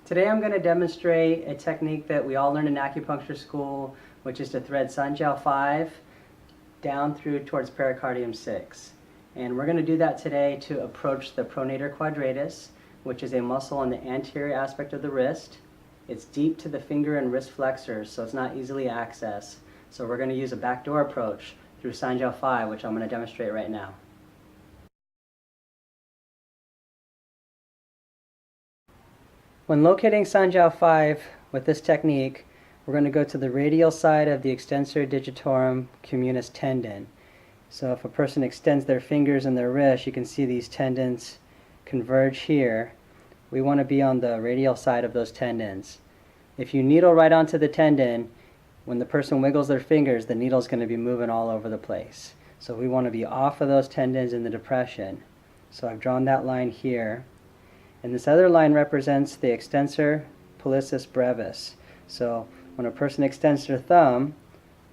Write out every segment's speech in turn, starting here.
Today I'm going to demonstrate a technique that we all learned in acupuncture school, which is to thread Jiao 5 down through towards Pericardium 6. And we're going to do that today to approach the Pronator Quadratus, which is a muscle on the anterior aspect of the wrist. It's deep to the finger and wrist flexors, so it's not easily accessed. So we're going to use a backdoor approach through Jiao 5, which I'm going to demonstrate right now. When locating Jiao 5 with this technique, we're going to go to the radial side of the extensor digitorum communis tendon. So if a person extends their fingers and their wrist, you can see these tendons converge here. We want to be on the radial side of those tendons. If you needle right onto the tendon, when the person wiggles their fingers, the needle is going to be moving all over the place. So we want to be off of those tendons in the depression. So I've drawn that line here. And this other line represents the extensor pollicis brevis. So when a person extends their thumb,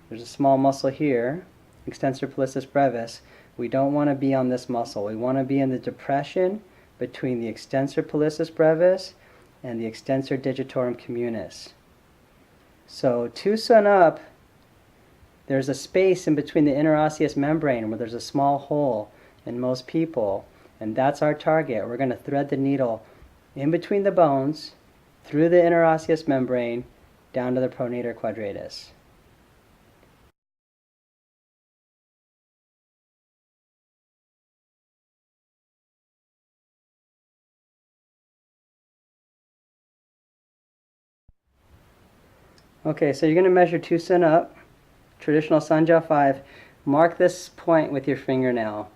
there's a small muscle here, extensor pollicis brevis. We don't want to be on this muscle. We want to be in the depression between the extensor pollicis brevis and the extensor digitorum communis. So to sun up, there's a space in between the interosseous membrane where there's a small hole in most people. And that's our target. We're going to thread the needle in between the bones, through the interosseous membrane, down to the Pronator Quadratus. Okay, so you're going to measure 2 sun up, traditional Jiao 5. Mark this point with your fingernail.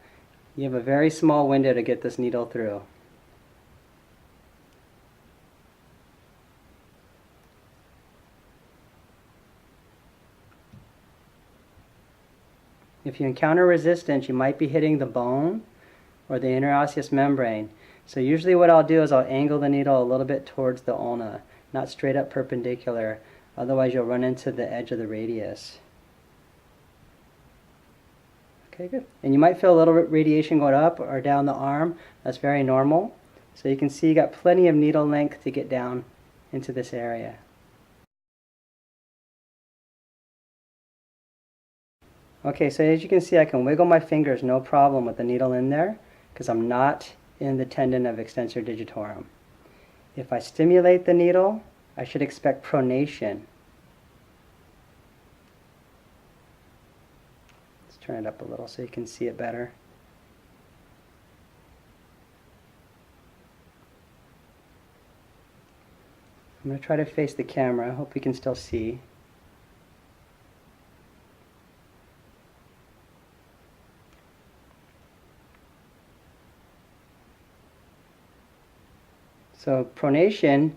You have a very small window to get this needle through. If you encounter resistance, you might be hitting the bone or the interosseous membrane. So usually what I'll do is I'll angle the needle a little bit towards the ulna, not straight up perpendicular. Otherwise you'll run into the edge of the radius. Okay, good. And you might feel a little radiation going up or down the arm. That's very normal. So you can see you got plenty of needle length to get down into this area. Okay, so as you can see, I can wiggle my fingers no problem with the needle in there because I'm not in the tendon of extensor digitorum. If I stimulate the needle, I should expect pronation. Turn it up a little so you can see it better. I'm going to try to face the camera. I hope you can still see. So pronation,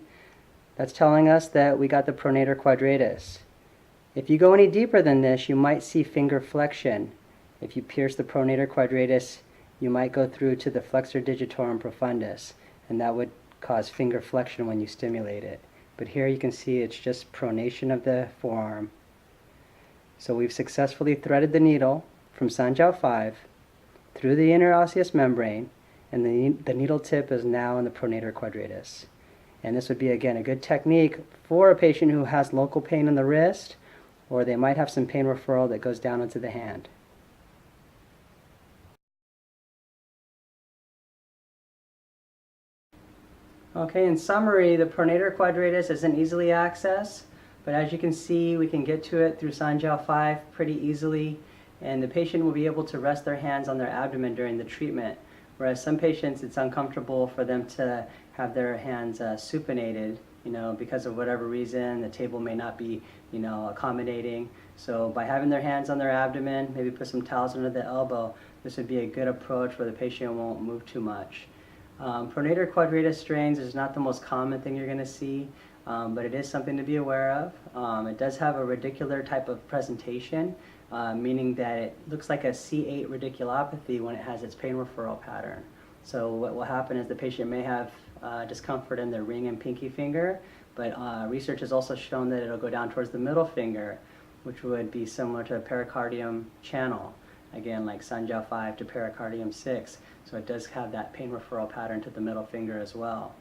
that's telling us that we got the Pronator Quadratus. If you go any deeper than this, you might see finger flexion. If you pierce the Pronator Quadratus, you might go through to the flexor digitorum profundus, and that would cause finger flexion when you stimulate it. But here you can see it's just pronation of the forearm. So we've successfully threaded the needle from Jiao 5 through the interosseous membrane, and the needle tip is now in the Pronator Quadratus. And this would be, again, a good technique for a patient who has local pain in the wrist, or they might have some pain referral that goes down into the hand. Okay, in summary, the Pronator Quadratus isn't easily accessed, but as you can see, we can get to it through Jiao 5 pretty easily, and the patient will be able to rest their hands on their abdomen during the treatment, whereas some patients, it's uncomfortable for them to have their hands supinated, because of whatever reason. The table may not be, accommodating. So by having their hands on their abdomen, maybe put some towels under the elbow, this would be a good approach where the patient won't move too much. Pronator Quadratus strains is not the most common thing you're going to see, but it is something to be aware of. It does have a radicular type of presentation, meaning that it looks like a C8 radiculopathy when it has its pain referral pattern. So what will happen is the patient may have discomfort in their ring and pinky finger, but research has also shown that it'll go down towards the middle finger, which would be similar to a pericardium channel. Again, like Jiao 5 to Pericardium 6. So it does have that pain referral pattern to the middle finger as well.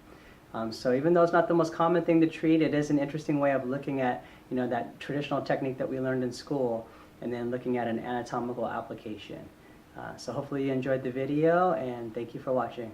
So even though it's not the most common thing to treat, it is an interesting way of looking at, that traditional technique that we learned in school, and then looking at an anatomical application. So hopefully you enjoyed the video, and thank you for watching.